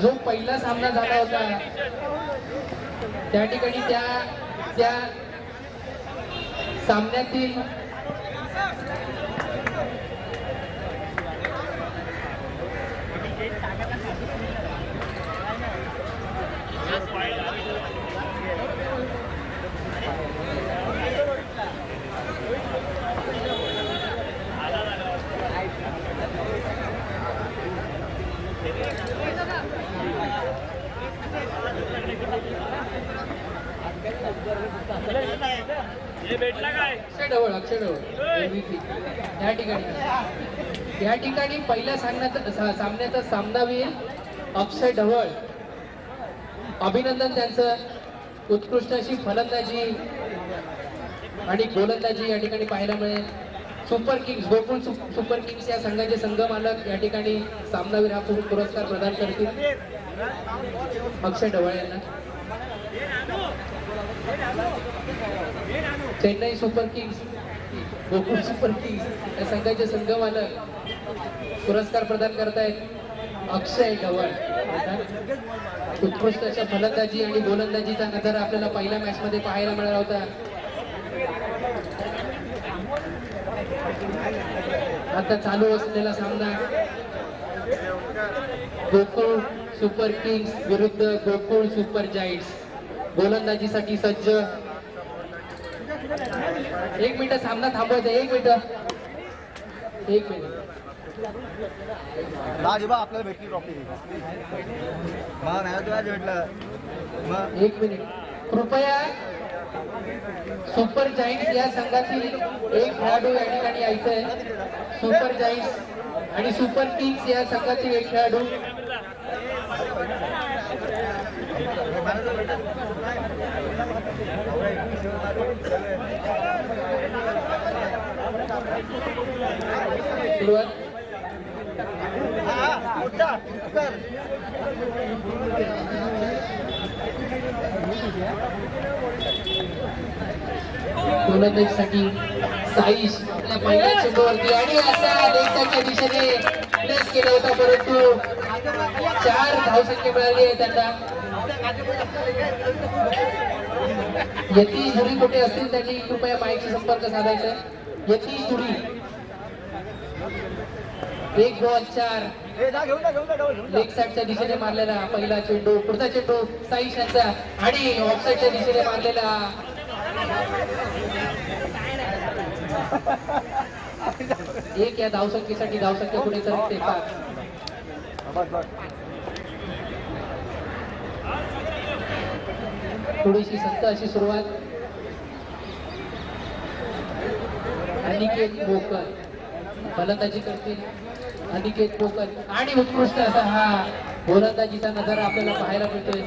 जो पहिला सामना झाला होता त्या ठिकाणी त्या सामन्यातील या ठिकाणी पहिल्या सामन्याचा सामनावीर अक्षय ढवळ, अभिनंदन त्यांचं. उत्कृष्ट अशी फलंदाजी आणि गोलंदाजी या ठिकाणी पाहायला मिळेल. Super Kings, Gokul super Kings या संघाचे संघ मालक या ठिकाणी सामनावीर हा पुरस्कार प्रदान करतील अक्षय ढवळ यांना. Chennai super Kings, Gokul super Kings या संघाचे संघ मालक पुरस्कार प्रदान करतायत अक्षय ढवळ. उत्कृष्ट अशा फलंदाजी आणि गोलंदाजीचा नजारा आपल्याला पहिल्या मॅच मध्ये पाहायला मिळाला होता. आता चालू असलेला सामना गोकुळ सुपर किंग्स विरुद्ध गोकुळ सुपर जायंट्स. गोलंदाजीसाठी सज्ज. 1 मिनिट सामना थांबवायचा. 1 मिनिट. आपल्याला भेटली ट्रॉफी. भेटलं 1 मिनिट. कृपया सुपर जायंट्स या संघातील एक खेळाडू या ठिकाणी यायचंय. सुपर जायंट्स आणि सुपर किंग्स या संघातील एक खेळाडू. गोलंदाजीसाठी साईश आपल्या पहिल्या चेंडूवरती आणि असा लेगच्या दिशेने प्लेस केला होता, परंतु 4 धावसंख्या मिळाली आहे त्यांना. यतीश धुरी कुठे असतील त्यांनी कृपया माईकशी संपर्क साधायचा. यतीश धुरी. 1 बॉल 4 लेग साईडच्या दिशेने मारलेला पहिला चेंडू. पुढचा चेंडू साईश यांचा आणि ऑफसाईडच्या दिशेने मारलेला. एक या धावसंख्येसाठी धावसंख्या पुढे सरकते. 5 थोडीशी संत अशी सुरुवात. अनिकेत बोकर फलंदाजी करतील. अनिकेत बोकर आणि उत्कृष्ट असा हा गोलंदाजीचा नजारा आपल्याला पाहायला मिळतोय.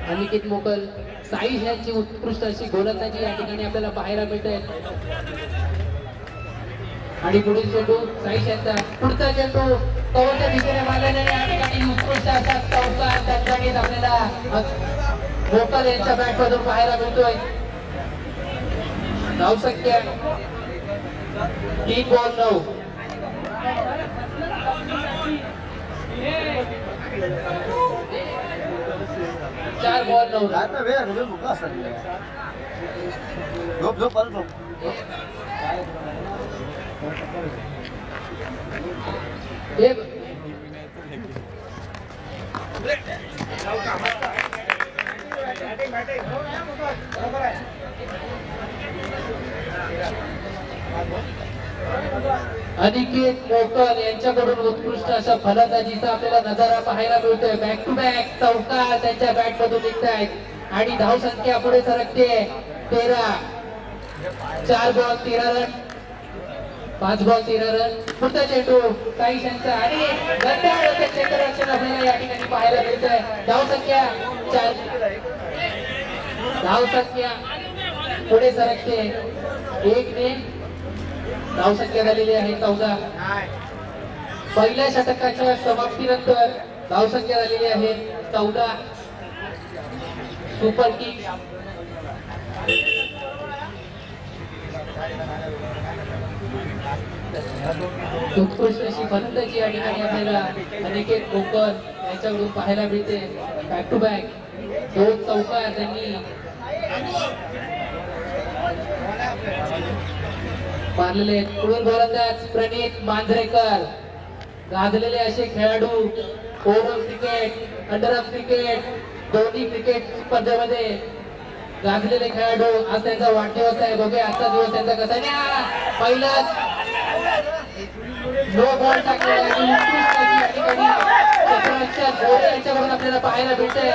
अनिकेत मोकल, साईश यांची उत्कृष्ट अशी गोलंदाजी या ठिकाणी आपल्याला पाहायला मिळते. आणि पुढील चेंडू साईश यांचा. पुढचा चेंडू कव्हरच्या दिशेने मारल्याने या ठिकाणी उत्कृष्ट असा चौकार त्यांच्याकडे आपल्याला मोकल यांच्या बॅट मधून पाहायला मिळतोय. धावसंख्या 3 बॉल 9. 4 बॉल 9. अनिकेत मोकल यांच्याकडून उत्कृष्ट अशा फलंदाजीचा आपल्याला नजारा पाहायला मिळतोय. बॅक टू बॅक चौकार त्यांच्या बॅट मधून निघत आहेत आणि धावसंख्या पुढे सरकते 13. 4 बॉल 13 रन. 5 ball 13 run. पुढचा चेंडू साईश यांचा आणि क्षेत्ररक्षण आपल्याला या ठिकाणी पाहायला मिळतंय. धावसंख्या 4. धावसंख्या पुढे सरकते 1 ने. धावसंख्या झालेली आहे 14. पहिल्या षटकाच्या समाप्तीनंतर धावसंख्या झालेली आहे 14. सुपर किंग्स उत्कृष्ट अशी फलंदाजी या ठिकाणी आपल्याला अनिकेत कोकर यांच्याकडून पाहायला मिळते. बॅक टू बॅक 2 चौकार त्यांनी मारलेले. पुढील गोलंदाज प्रणित मांजरेकर, गाजलेले असे खेळाडू over cricket, under of cricket दोन्ही क्रिकेट स्पर्धेमध्ये गाजलेले खेळाडू. आज त्यांचा वाढदिवस आहे. बघूया आजचा दिवस त्यांचा कसा आहे. पहिलाच नो बॉल टाकलेला आणि उत्कृष्ट अशी या ठिकाणी क्षेत्ररक्षक गोरे यांच्याकडून आपल्याला पाहायला मिळतंय.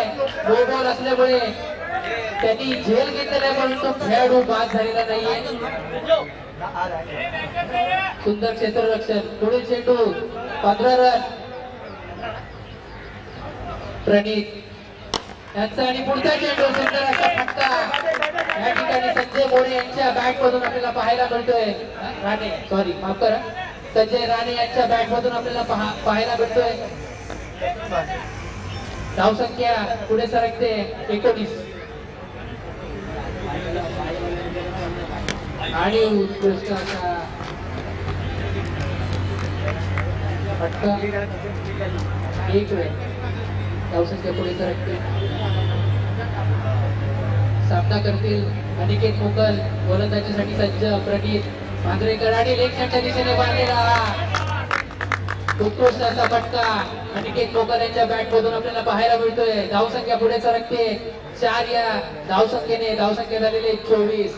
नो बॉल असल्यामुळे त्यांनी झेल घेतलेला परंतु खेळाडू बाद झालेला नाहीये. सुंदर क्षेत्ररक्षण. पुढील चेंडू 15 रन प्रणित यांचा आणि पुढचा चेंडू सुंदर असा फटका या ठिकाणी संजय मोरे यांच्या बॅट मधून आपल्याला पाहायला मिळतोय. राणे सॉरी माफ करा, संजय राणे यांच्या बॅट मधून आपल्याला पाहायला मिळतोय. धावसंख्या पुढे सरकते 19 आणि उत्कृष्ट असा फटका 1 वेळ. धावसंख्या पुढे सरकते. सामना करतील अनिकेत मोकल, गोलंदाजीसाठी सज्ज प्रणित मांजरेकर आणि लेग साईडच्या दिशेने मारलेला उत्कृष्ट असा फटका अनिकेत मोकल यांच्या बॅट मधून आपल्याला पाहायला मिळतोय. धावसंख्या पुढे सरकते 4 या धावसंख्येने. धावसंख्या झालेली 24.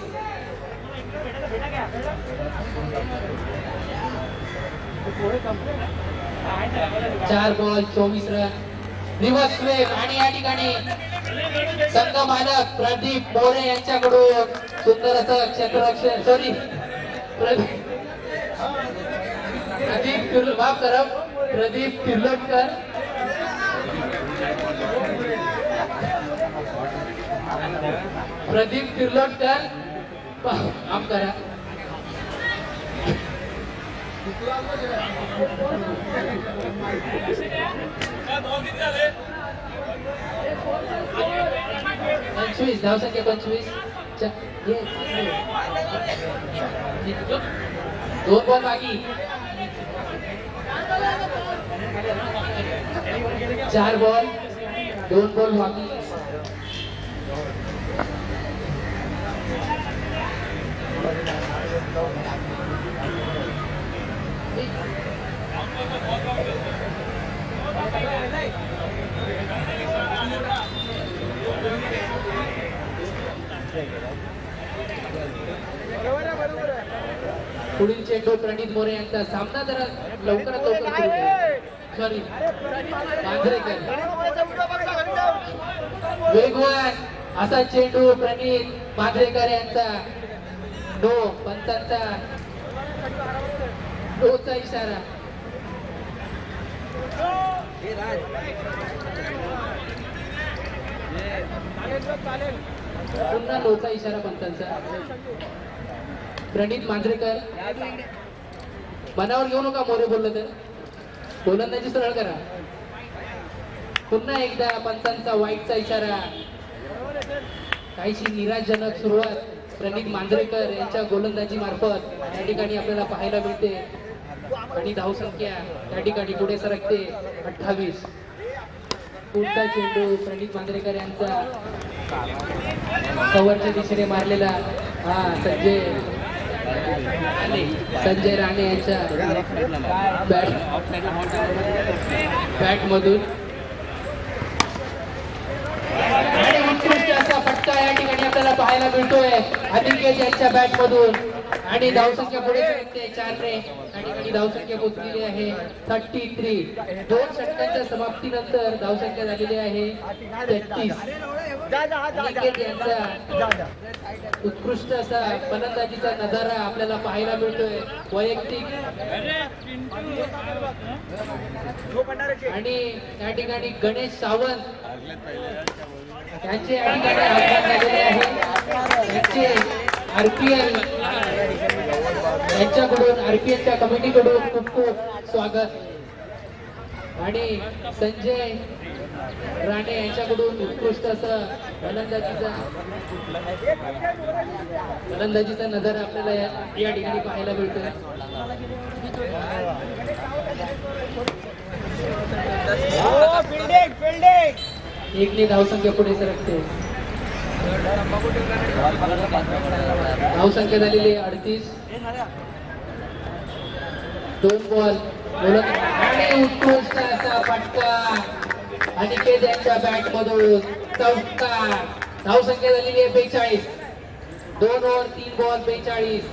चार बॉल 24 रन. रिव्हर्स स्वीप आणि या ठिकाणी संघ मालक प्रदीप मोरे यांच्याकडून सुंदर असं क्षेत्ररक्षण सॉरी माफ करा प्रदीप तिर्लोटकर माफ करा पंचवीस. धावसंख्या 25. 2 बॉल बाकी. 4 बॉल 2 बॉल बाकी. पुढील चेंडू प्रणित मोरे यांचा. सामना जरा लवकरात लवकर सुरू करा. सॉरी मांजरेकर. वेगवान असा चेंडू प्रणित मांजरेकर यांचा. नो पंचांचा नोचा इशारा. पुन्हा नोचा इशारा पंचांचा. प्रणित मांजरेकर मनावर घेऊ नका. मोरे बोललं तर गोलंदाजी सरळ करा. पुन्हा एकदा पंचांचा वाईटचा इशारा. काहीशी निराशजनक सुरुवात प्रणित मांजरेकर यांच्या गोलंदाजी मार्फत या ठिकाणी आपल्याला पाहायला मिळते. आणि धावसंख्या या ठिकाणी पुढे सरकते 28. पुढचा चेंडू प्रणित मांजरेकर यांचा कव्हरच्या दिशेने मारलेला. संजय राणे यांच्या बॅट मधून आणि उत्कृष्ट असा फटका या ठिकाणी आपल्याला पाहायला मिळतोय अनिकेत यांच्या बॅट मधून. आणि धावसंख्या पुढे सरकते 4 ने. या ठिकाणी धावसंख्या पोहोचलेली आहे 33. 2 षटकांच्या समाप्तीनंतर धावसंख्या झालेली आहे 33. अनिकेत यांचा उत्कृष्ट असा फलंदाजीचा नजारा आपल्याला पाहायला मिळतोय. वैयक्तिक आणि या ठिकाणी गणेश सावंत यांचे या ठिकाणी आगमन झालेले आहे. यांचे आरपीएल यांच्याकडून आरपीएलच्या कमिटीकडून खूप खूप स्वागत. आणि संजय राणे यांच्याकडून उत्कृष्ट असं फलंदाजीचा नजारा आपल्याला या ठिकाणी पाहायला मिळतोय. एकने धावसंख्या पुढे सरकते. धावसंख्या झालेली 38. 2 बॉल आणि उत्कृष्ट असा फटका अनिकेत यांच्या बॅट मधून चौका. धावसंख्या झालेली आहे 42. 2 ओव्हर 3 बॉल 42.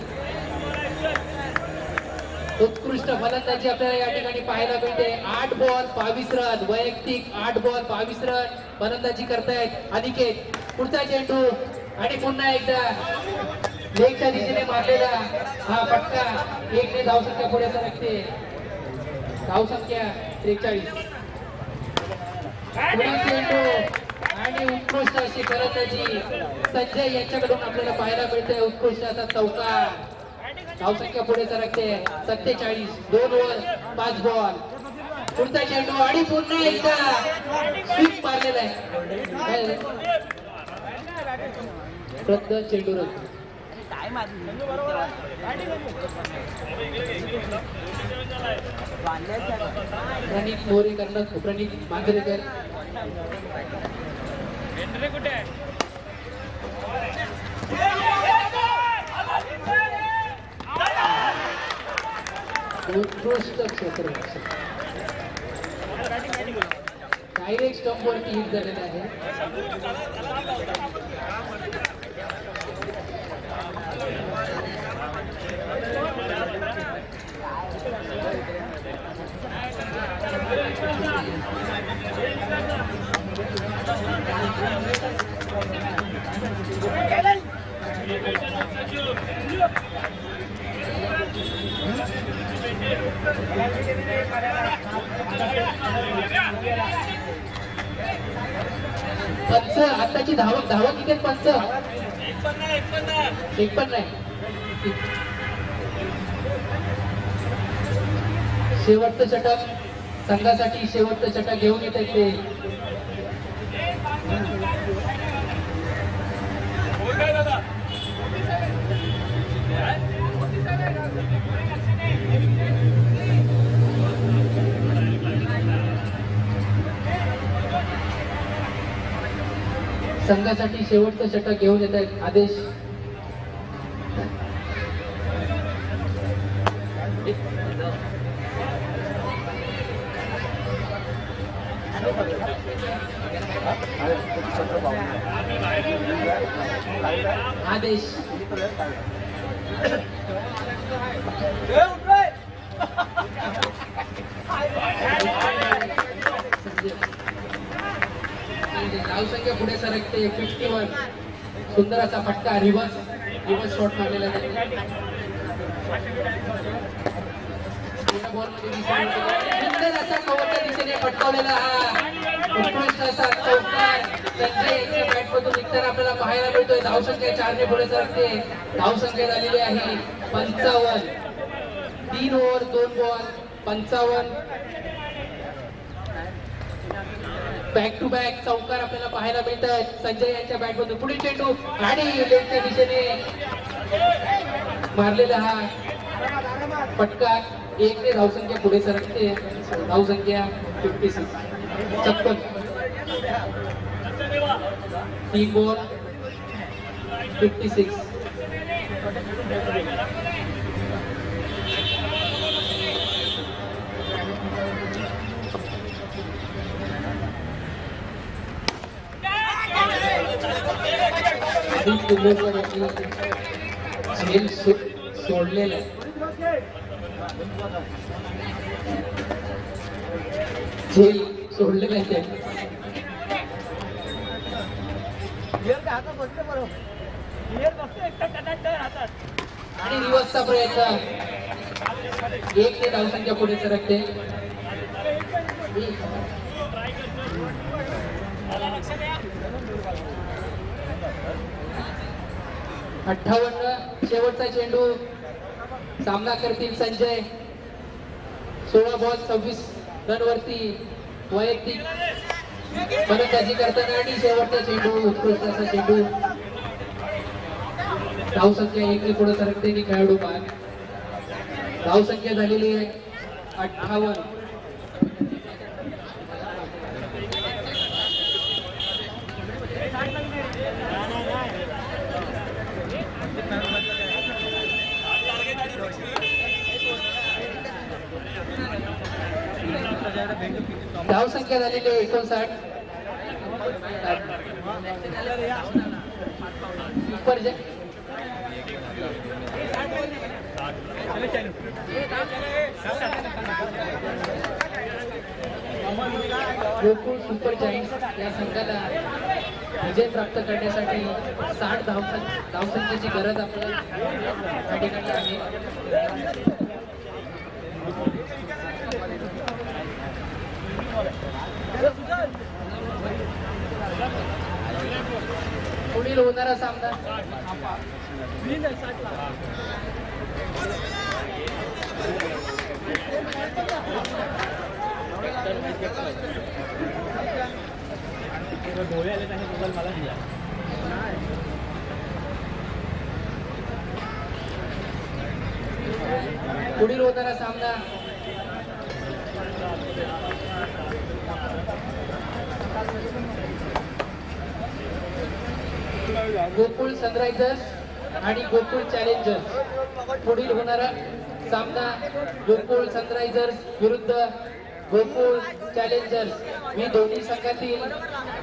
उत्कृष्ट फलंदाजी आपल्याला या ठिकाणी पाहायला मिळते. 8 बॉल 22 रन वैयक्तिक. 8 बॉल 22 रन फलंदाजी करतायत अनिकेत. पुढचा चेंडू आणि पुन्हा एकदा लेगच्या दिशेने मारलेला हा फटका. 1 ने धावसंख्या पुढे सरकते. धावसंख्या 43. पुन्हा चेंडू आणि उत्कृष्ट अशी फलंदाजी संजय यांच्याकडून आपल्याला पाहायला मिळते. उत्कृष्ट असा चौका. धावसंख्या पुढे सरकते 47. 2 ओव्हर 5 बॉल. पुढचा चेंडू आणि पुन्हा एकदा स्वीप मारलेला आहे. रद्द. चेंडू रद्द. प्रणित मोरे कर्णक. प्रणित मांजरेकर. उत्कृष्ट क्षेत्ररक्षण. डायरेक्ट स्टंप वरती हिट झालेला आहे. पंच आताची धावत इथे पंच एक पण नाही. शेवटचं षटक संघासाठी शेवटचं षटक घेऊन येत आहेत ते. संघासाठी शेवटचं षटक घेऊन येत आहेत आदेश. आदेश धावसंख्या पुढे सरकते 51. सुंदर असा फटका. रिव्हर्स शॉट मारलेला त्यांनी. सुंदर असा कव्हरच्या दिशेने फटकावलेला हा उत्कृष्ट असा चौका संजय यांच्या बॅटमधून निघताना आपल्याला पाहायला मिळतोय. धावसंख्या 4 ने पुढे सरकते. धावसंख्या झालेली आहे 55. 3 over 2 ball 55. Back to back चौकार आपल्याला पाहायला मिळतात संजय यांच्या बॅटमधून. पुढील चेंडू आणि लेगच्या दिशेने मारलेला हा फटका. 1 ने धावसंख्या पुढे सरकते. धावसंख्या 56. 56. 3 बॉल 56. झेल सोडलेलं आहे. झेल सोडलेलं आहे त्याने. आणि रिव्हर्सचा प्रयत्न. 1 ने धावसंख्या पुढे सरकते. 58. शेवटचा चेंडू. सामना करतील संजय. 16 बॉल 26 रन वरती वैयक्तिक फलंदाजी करताना आणि शेवटचा चेंडू उत्कृष्ट असा चेंडू धावसंख्या 1 ने पुढे सरकते आणि खेळाडू बाद. धावसंख्या झालेली आहे 58. धावसंख्या झालेली आहे 59. सुपर गोकुळ सुपर जायंट्स या संघाला विजय प्राप्त करण्यासाठी 60 धावसंख्येची गरज आपल्याला या ठिकाणी आहे. पुढील होणारा सामना पुढील होणारा सामना गोकुळ सनरायझर्स आणि गोकुळ चॅलेंजर्स. पुढील होणारा सामना गोकुळ सनरायझर्स विरुद्ध गोकुळ चॅलेंजर्स. मी दोन्ही संघातील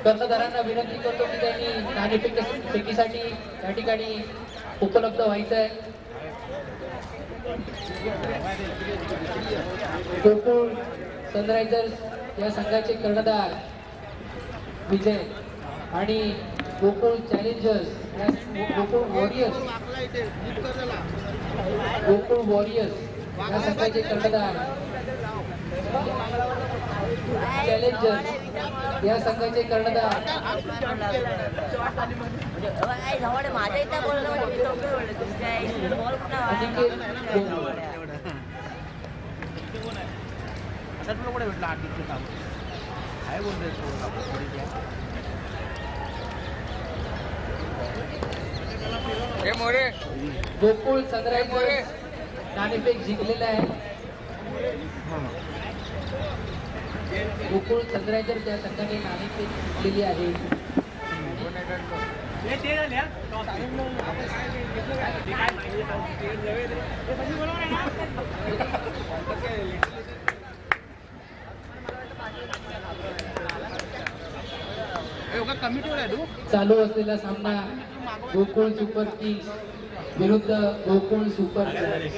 कर्णधारांना विनंती करतो की त्यांनी नाणेफेकीसाठी या ठिकाणी उपलब्ध व्हायचं आहे. गोकुळ सनरायझर्स या संघाचे कर्णधार विजय आणि गोकुळ चॅलेंजर्स गोकुळ वॉरियर्स या संघाचे कर्णधार चॅलेंजर्स या संघाचे कर्णधार गोकुळ सनरायझर्स नाणेफेक जिंकलेला आहे. गोकुळ सनरायझर्स या संघाने नाणेफेक जिंकलेली आहे. चालू असलेला सामना गोकुळ सुपर किंग्स विरुद्ध गोकुळ सुपर जायंट्स.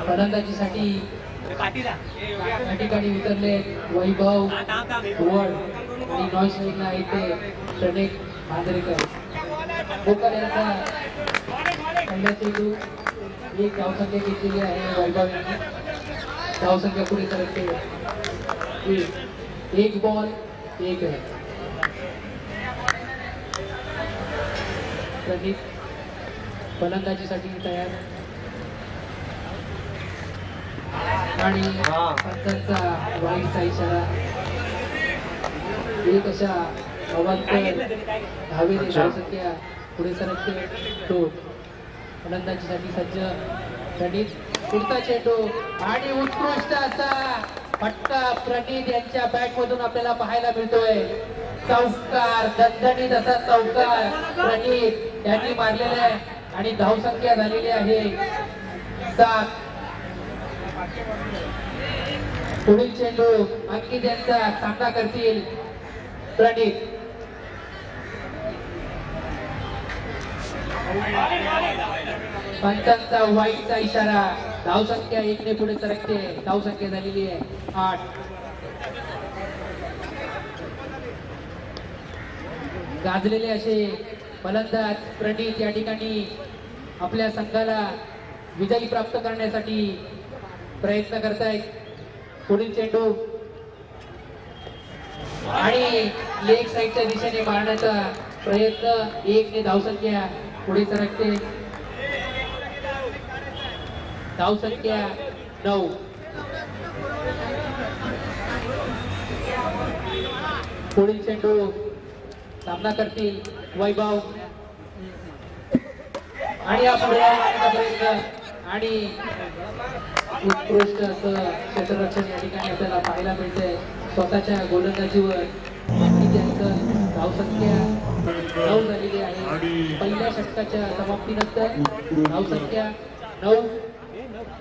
फलंदाजीसाठी या ठिकाणी उतरले वैभव वड आणि नॉन स्ट्राईकला येते प्रणय मांजरेकर. गोकुळ यांचा पहिला चेंडू एक धावसंख्या घेतलेली आहे. वैभव यांनी धावसंख्या पुढे सरकते. एक बॉल एक है. प्रणित फलंदाजीसाठी तयार आणि पंचांचा वाईटचा इशारा. एक अशा अवांतर धावेने धावसंख्या पुढे सरकते. तो फलंदाजीसाठी सज्ज प्रणित. पुढचा चेंडू आणि उत्कृष्ट असा फटका प्रणित यांच्या बॅट मधून आपल्याला पाहायला मिळतोय. चौकार दणदणीत असा चौकार प्रणित यांनी मारलेला आहे आणि धावसंख्या झालेली आहे 7. पुढील चेंडू अंकित यांचा सामना करतील प्रणित. पंचांचा वाईटचा इशारा. धावसंख्या 1 ने पुढे सरकते. धावसंख्या झालेली आहे 8. गाजलेले असे फलंदाज प्रणित या ठिकाणी आपल्या संघाला विजयी प्राप्त करण्यासाठी प्रयत्न करतायत. पुढील चेंडू आणि लेग साईडच्या दिशेने मारण्याचा प्रयत्न. 1 ने धावसंख्या पुढे सरकते. धावसंख्या 9. पुढील चेंडू सामना करतील वैभव आणि यापुढे आणि उत्कृष्ट असं क्षेत्ररक्षण या ठिकाणी आपल्याला पाहायला मिळतंय स्वतःच्या गोलंदाजीवर त्यांचं धावसंख्या 9 झालेली आहे. पहिल्या षटकाच्या समाप्तीनंतर धावसंख्या 9.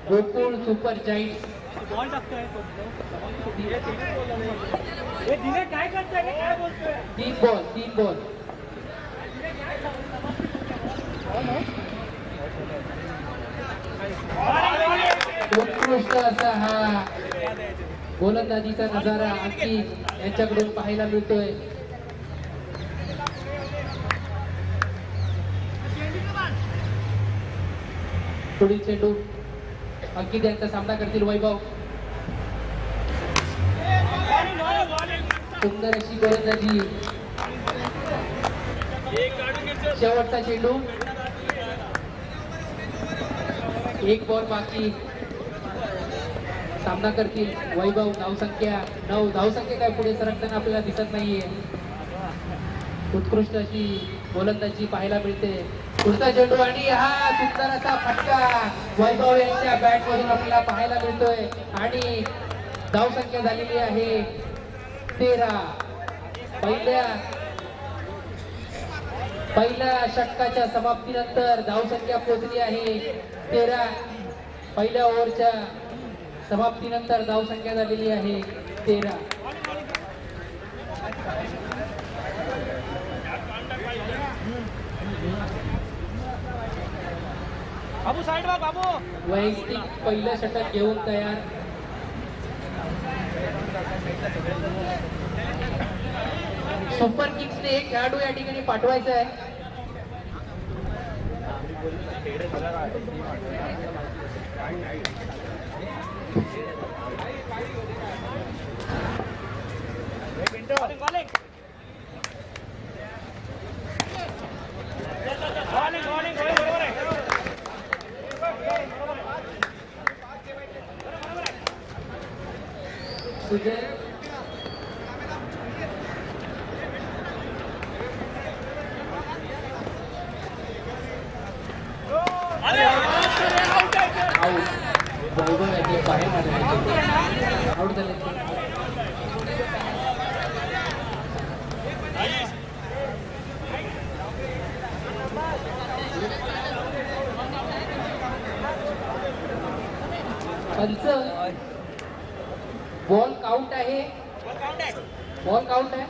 गोकुळ सुपर जाईंट्स तीन बॉल उत्कृष्ट असा हा गोलंदाजीचा नजारा आणखी यांच्याकडून पाहायला मिळतोय. पुढील चेंडू अंकित यांचा सामना करतील वैभव. सुंदर अशी गोलंदाजी. शेवटचा चेंडू. 1 बॉल बाकी. सामना करतील वैभव. धावसंख्या 9. धावसंख्या काय पुढे सरकताना आपल्याला दिसत नाहीये. उत्कृष्ट अशी गोलंदाजी पाहायला मिळते. पुढचा चेंडू आणि हा सुंदर असा फटका वैभव यांच्या बॅट मधून आपल्याला पाहायला मिळतोय आणि धावसंख्या झालेली आहे 13. पहिल्या षटकाच्या समाप्तीनंतर धावसंख्या पोहोचली आहे 13. पहिल्या ओव्हरच्या समाप्तीनंतर धावसंख्या झालेली आहे 13. बाबू साइड बा बाबू. वैयक्तिक पहिलं षटक घेऊन तयार. सुपर किंग्सने एक खेळाडू या ठिकाणी पाठवायचा आहे. सुजय वैभव यांनी बाहेर मारले. आउट झाले. पंच बॉल काउंट आहे. बॉल काउंट आहे.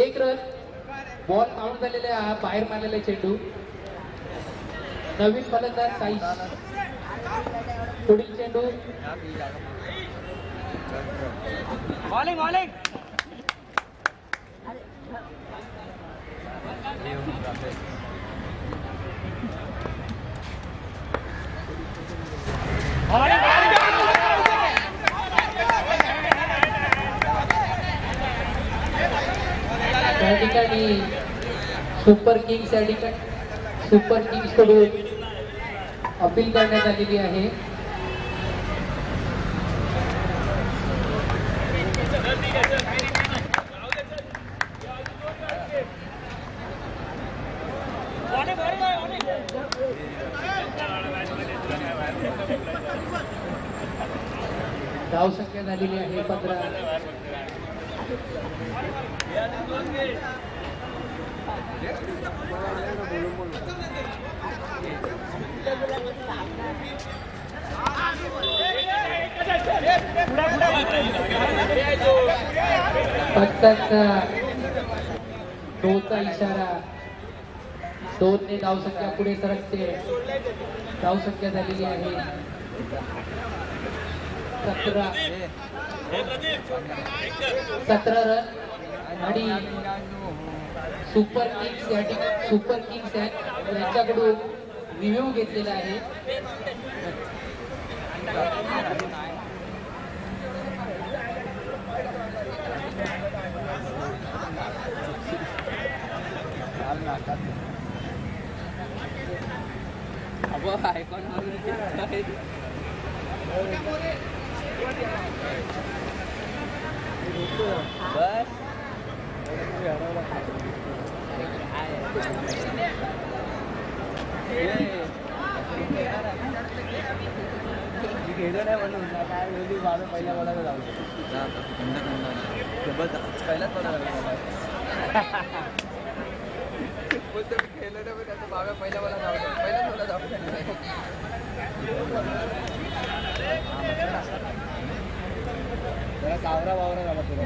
एक रन. बॉल आउट झालेला हा बाहेर मारलेला चेंडू. नवीन फलंदाज साई. पुढील चेंडू. Bowling bowling. त्या ठिकाणी सुपर किंग्स या ठिकाणी सुपर किंग्स कडून अपील करण्यात आलेली आहे. धावसंख्या झालेली आहे 15. पत्ताचा दोनचा इशारा. 2 ने धावसंख्या पुढे सरकते. धावसंख्या झालेली आहे 17 रन आणि सुपर किंग्स यांच्याकडून रिव्ह्यू घेतलेला आहे. गेलो नाही म्हणून काय माझं पहिल्या बोलायला जाऊ पहिलाच बोलायला बोलतो मी खेळलो नाही पण त्याचं बाबा पहिल्या बोला जाऊ पहिल्याच बोला जाऊ कावरा वावरा झाला तुला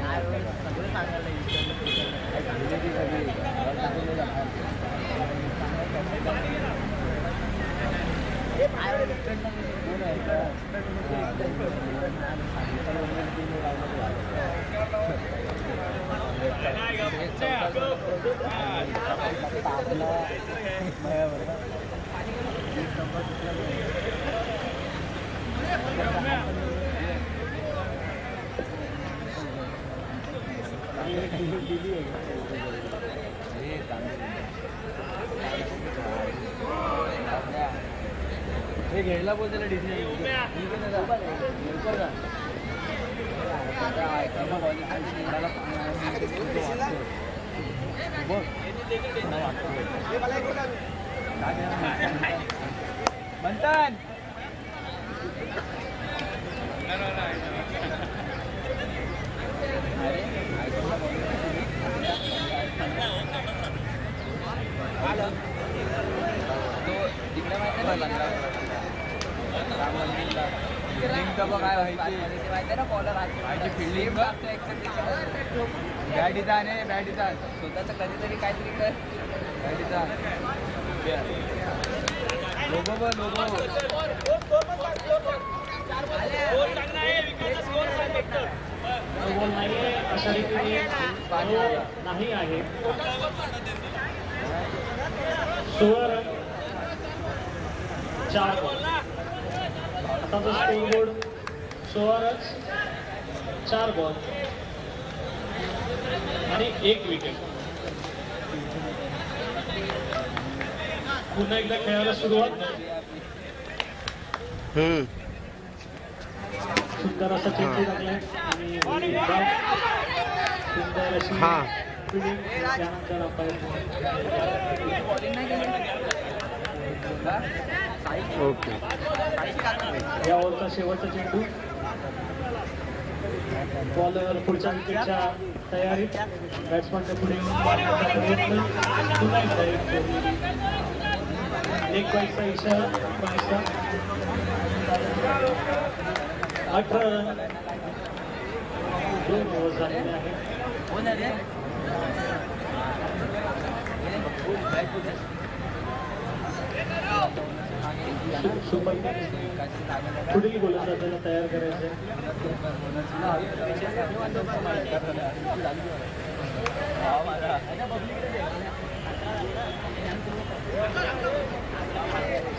हे घ्यायला बोल त्याला डिझेल म्हणतात काय माहिती ना बॉलर फिल्डिंग बॅटीचा आणि बॅटीचा स्वतःच कधीतरी काहीतरी कर बॅटीचा लोगो अशा रीतीने नाही आहे 16 रन 4 बॉल आता तो स्कोर बोर्ड 16 रन 4 बॉल आणि 1 विकेट. पुन्हा एकदा खेळायला सुरुवात. सुंदर असा चेंडू लागलाय आणि सुंदर अशी फिल्डिंग त्यानंतर ओके. या ओव्हरचा शेवटचा चेंडू. बॉलर पुढच्या विकेटच्या तयारीत. बॅट्समनच्या पुढे पुन्हा एकदा एक बाईकचा इशारा. 18 रन 2 ओव्हर झालेले आहेत. सुपर पुढील गोलंदाजाला तयार करायचं.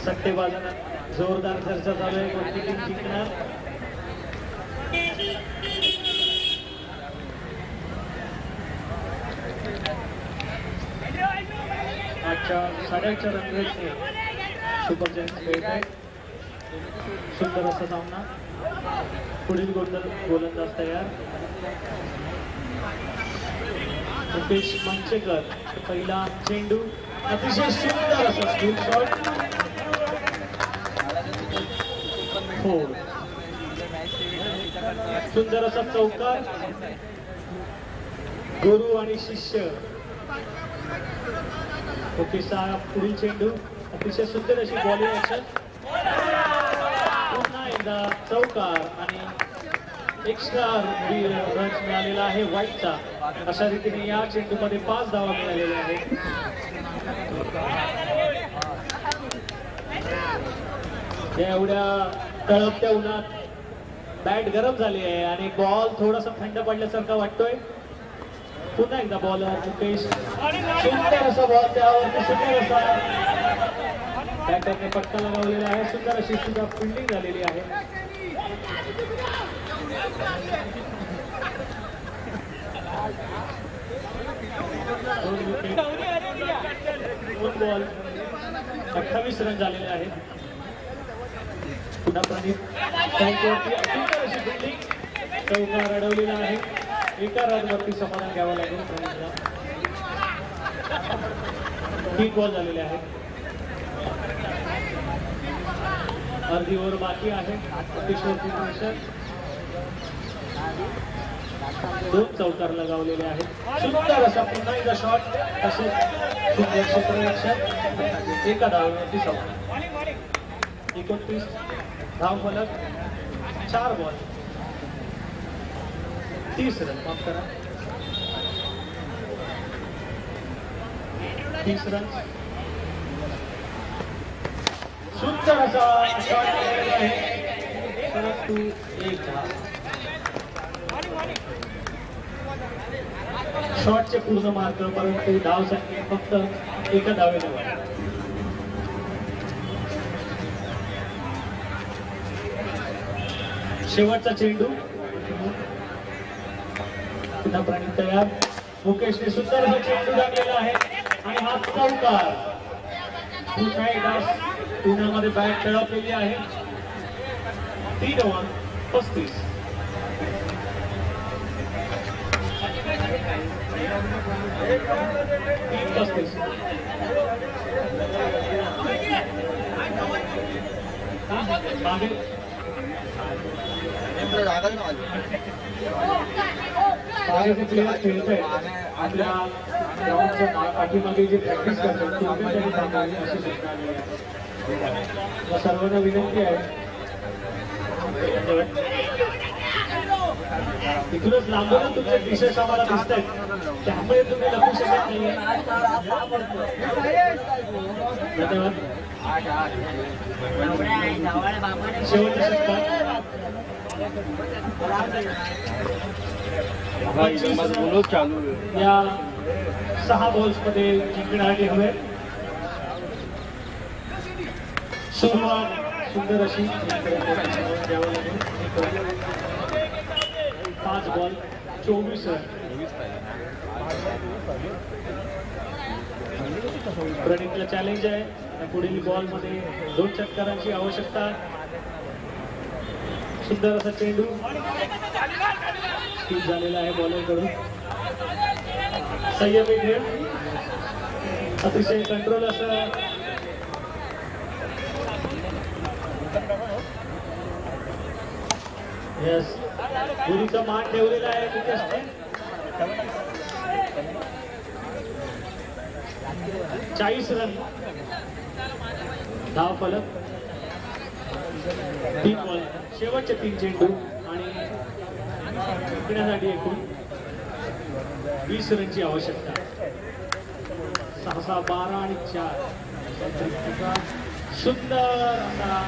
सट्टेबाजांना जोरदार चर्चा चालू आहे. कोणती टीम जिंकणार. आजच्या 8.5 रन रेटने सुपर जायंट्स खेळत आहेत. सुंदर असा सामना. पुढील गोलंदाज तयार. मुकेश मंचेकर. पहिला चेंडू अतिशय सुंदर असा स्कूल शॉट. सुंदर असा चौकार. गुरु आणि शिष्य. मुकेशचा पुढील चेंडू अतिशय सुंदर अशी बॉलिंग ऍक्शन. पुन्हा एकदा चौकार आणि एक्स्ट्रा रन्स मिळालेला आहे व्हाईटचा. अशा रीतीने या चेंडूमध्ये 5 धावा मिळालेल्या आहेत. एवढ्या तळपत्या उन्हात बॅट गरम झाली आहे आणि बॉल थोडासा थंड पडल्यासारखा वाटतोय. पुन्हा एकदा बॉलर मुकेश. सुंदर असा बॉल त्यावरती सुंदर असा बॅटरने पट्टा लगावलेला आहे. सुंदर अशी सुद्धा फिल्डिंग झालेली आहे. बॉल 28 रन झालेले आहेत. पुन्हा प्रणित साईडवरती सुंदर अशी बिल्डिंग चौकार अडवलेला आहे. एका रनवरती समाधान घ्यावं लागेल प्रणितला. 3 बॉल झालेले आहेत. अर्धी ओव्हर बाकी आहे. अतिशयोक्ती प्रेशर 2 चौकार लगावलेले आहेत. सुंदर असा पुन्हा एकदा शॉट तसेच सुंदर क्षेत्ररक्षण एका धावेवरती समाधान. 29 धाव फलक 4 बॉल 30 रन. माफ करा 30 रन. सुंदर असा शॉट केलेला आहे परंतु 1 धाव. शॉटचे पूर्ण मार्क परंतु धाव संख्या फक्त एका धावेने वाढ. शेवटचा चेंडू पुन्हा प्रणित तयार. मुकेशने सुंदर हा चेंडू टाकलेला आहे आणि हा चौकार. पुन्हा एकदा पुण्यामध्ये बॅट खेळवलेली आहे. 3 ओव्हर 35. मागे मागे प्लेयर खेळत आहेत आपल्या ग्राउंडच्या पाठीमागे जे प्रॅक्टिस करतात त्यांनी थांबावे अशी सूचना आली आहे. सर्वांना विनंती आहे. इथूनच लांबूनच तुमचे डिशेस आम्हाला दिसत आहेत त्यामुळे तुम्ही लपू शकत नाही. धन्यवाद. शेवटच्या षटकात 25 या 6 बॉल्स मध्ये जिंकण्यासाठी हवे. सुरुवात सुंदर अशी 5 बॉल 24 रन. प्रणितला चॅलेंज आहे. पुढील बॉल मध्ये 2 षटकारांची आवश्यकता. सुंदर असा चेंडू स्किप झालेला आहे बॉलर कडून. संयमी खेळ अतिशय कंट्रोल असं यस गुरुचा मान ठेवलेला आहे मुकेशने. 40 रन धाव फलक 3 बॉल. शेवटचे 3 चेंडू आणि जिंकण्यासाठी एकूण 20 रनची आवश्यकता. 6, 12 आणि 4 सुंदर असा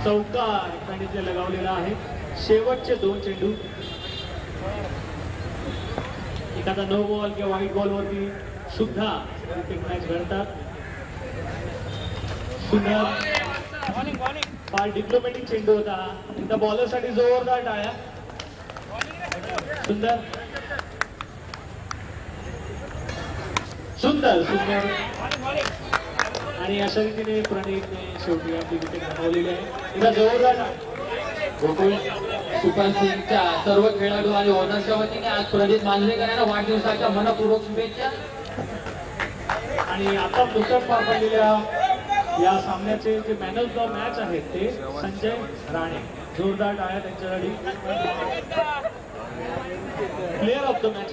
चौकार प्रणितने लगावलेला आहे. शेवटचे 2 चेंडू एखादा नो बॉल किंवा व्हाईट बॉल वरती सुद्धा क्रिकेट मॅच घडतात. सुंदर फार डिप्लोमॅटिक चेंडू होता. एकदा बॉलरसाठी जोरदार टाळ्या. सुंदर सुंदर सुंदर आणि अशा रीतीने प्रणितने शेवटी आपली विकेट गमावलेली आहे. एकदा जोरदार गोकुळ सुपर सिंगच्या सर्व खेळाडू आणि ओनर्सच्या वतीने आज प्रणित मांजरेकर यांना वाढदिवसाच्या मनपूर्वक शुभेच्छा. आणि आता नुकताच पार पडलेल्या या सामन्याचे जे मॅन ऑफ द मॅच आहेत ते संजय राणे. जोरदार टाळ्या त्यांच्यासाठी. Player of the match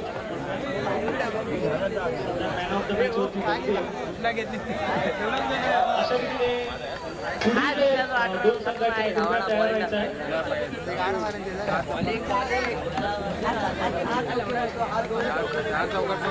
man of the match वरती अशा रीतीने पुढील 2 संघाचे तयार राहायचं आहे. चौकात